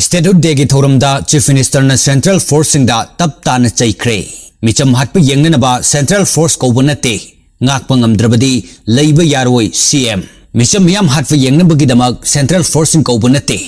Statehood Day ki thoramda Chief Minister na Central Force singda tap tan chaikre. Micham hatpa yengnaba Central Force kouba natte. Ngakpa ngamdrabadi leiba yaroi CM. Micham miyam hatpa yengnabagi damak Central Force sing kouba natte.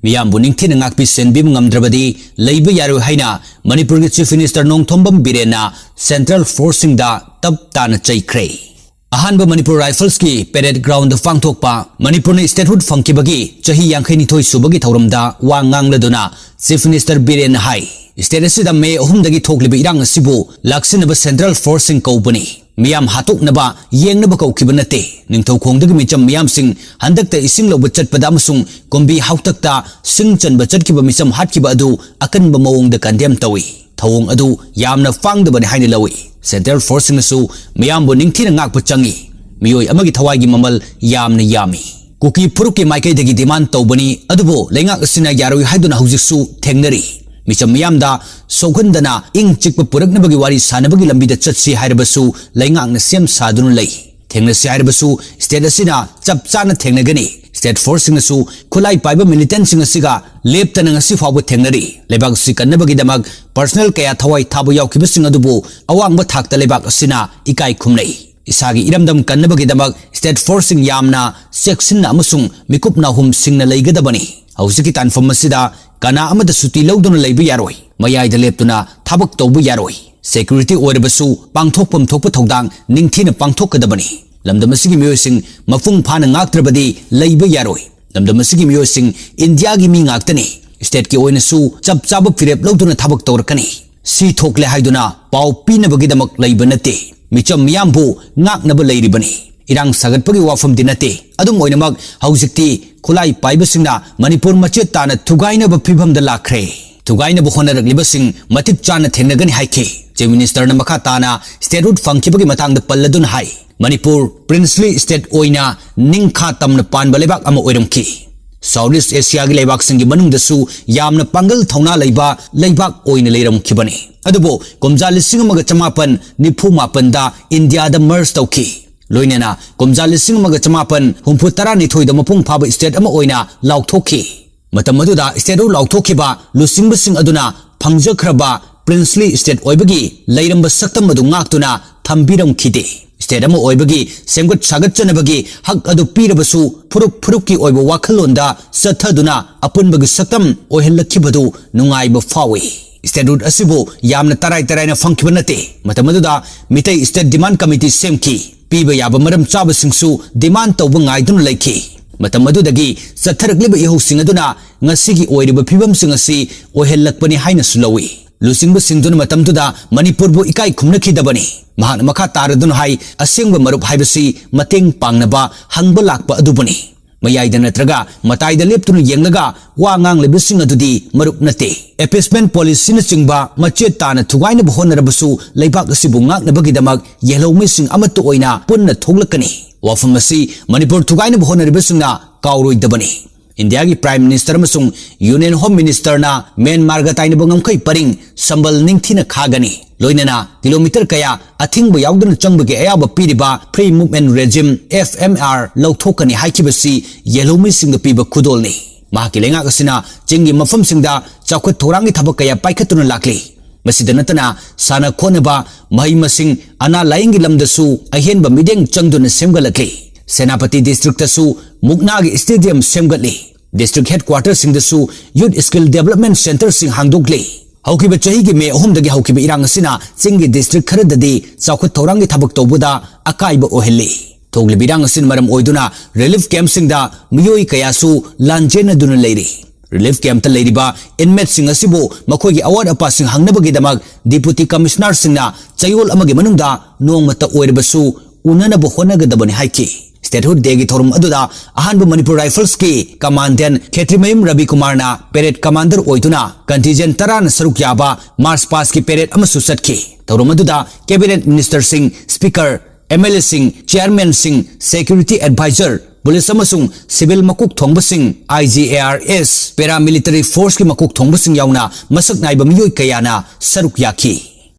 Miyam buning thina ngakpi senbim ngamdrabadi leiba yaroi haina Manipur ki Chief Minister Nongthombam Birena Central Force singda tap tan chaikre. Ahanba Manipur Rifles ki parade ground fangthokpa Manipur na statehood fangkibagi chahi yangkhaini thoi subagi thoramda wa ngangladuna Chief Minister Biren hai state asida May 3 dagi thokliba irang asibu laksinaba Central Force sing koubani miyam hatoknaba yengnaba kaukiba nate ningthau khongdagi micham miyam sing handakta ising loba chatpada amasung kombi hautakta sing chanba chatkiba micham hatkiba adu akanba mawongda kandem tawi thawong adu yamna fangdabani haina lawi Central Force nasu miyam bu ningthina ngakpa changi miyoi amagi thawai gi mamal yamna yami kuki phuruki maikai dagi demand tawbani adubo lengak asina yaroi haiduna hujiksu thengnari micham miyamda soghandana ing chikpa puraknabagi wari sanabagi lambida chatsi haibasu lengakna sem sadunu lei thengnasi haibasu state asina chapchana thengnagani State Force nasu khulai paiba militant sing asiga leptana ngasi fabu thengnari lebak si kannabagi damak personal kaya thawai thabu yaukiba sing adubu awangba thakta lebak asina ikai khumnei isagi iramdam kannabagi damak State Force sing yamna section amasung mikupna hum singna leigadabani hausiki tanfam asida kana amada suti lawduna leiba yaroi mayai da leptuna thabak tawbu yaroi security oirabasu pangthokpam thokpa thodang ningthina pangthokadabani lamdamasigi miyosing mafung phana ngaktrabadi leiba yaroi lamdamasigi miyosing India gi mi ngaktani state ki oina su chapchaba firep lawduna thabak tawrakani si thokle haiduna pau pinabagi damak leiba nate micham miyambu ngaknaba leiribani irang sagatpagi wafam dinate adum oinamak haujikti khulai paibasingna Manipur machet tana thugainaba phibamda lakhre thugainaba honarakliba matik chana thengnagani haike Chief Minister na makha tana statehood fangkibagi matangda palladun hai Manipur princely state oina ningkha tamna panba lebak ama oiramki Southeast Asia gi lebak singi manungdasu yamna pangal thauna leiba leibak oina leiramkibani adubo komja lising amaga chamapan nifu mapan da India da merge tawki loinena komja lising amaga chamapan humpu tara ni thoi da mapung phaba state ama oina laukthokki matam aduda state laukthokiba lusingba sing aduna phangjakhraba princely state oibagi leiramba saktam adu ngaktuna thambiram khide state ama oibagi semgot sagat chanabagi hak adu pirabasu phuruk ki oiba wakhalonda sathaduna apunbagi saktam ohelakibadu nungaiba fawi statehood asibu yamna tarai na fangkibanate matamadda mitai state demand committee semki piba yaba maram chaba singsu demand tawba ngaidun laiki matamadudagi satharakliba ihusing aduna ngasigi oiriba phibam singasi ohelakpani haina sulawi lusingba singduna matamtuda Manipur bu ikai khumnakhidabani mahana makha taradun hai asengba marup haibasi mateng pangnaba hangba lakpa adubani mayaida natraga mataida leptunu yenglaga wa ngang lebising adudi marup nate appeasement policy na chingba machet tana thugaina bhonarabasu leibak asibu ngaknabagi damak yellow missing amatu oina punna thoglakani wafamasi Manipur thugaina bhonaribasingna kauroidabani India ki Prime Minister masung Union Home Minister na Myanmar ga taina bangam kai paring sambal ningthina khagani loinana kilometer kaya athingba yauduna changbagi ayaba piriba free movement regime FMR lauthokani haikibasi yellow missing piba khudolni mahaki lenga kasina chingi mafam singda chawkhat thorangi thabak kaya paikhatuna lakli masida natana sana khonaba mai masing ana laingi lamdasu ahenba mideng changduna semgalakli Senapati district tasu Muknagi stadium semgatli district headquarters sing dasu youth skill development center sing hangdokli haukiba chahi gi May 3 dagi haukiba irang asina chingi district kharadadi chawkhat thorangi thabak tawbuda akaiba ohelli thogli birang asin maram oiduna relief camp singda miyoi kayasu lanjena duna leiri relief camp ta leiriba inmate sing asibu makhogi award apa sing hangnabagi damak deputy commissioner singna chayol amagi manungda nongmata oiribasu unana bo honagadabani haiki Statehood Day ki thorum aduda ahanbu Manipur Rifles ki Commandant Khetrimayum Ravi Kumar na parade commander oituna contingent taran saruk yaba march past ki parade amasu satki thorum aduda cabinet minister sing speaker MLA sing chairman sing security advisor police amasung civil makuk thongba sing IGARS paramilitary force ki makuk thongba sing yauna masak naiba miyoi kayana saruk yaki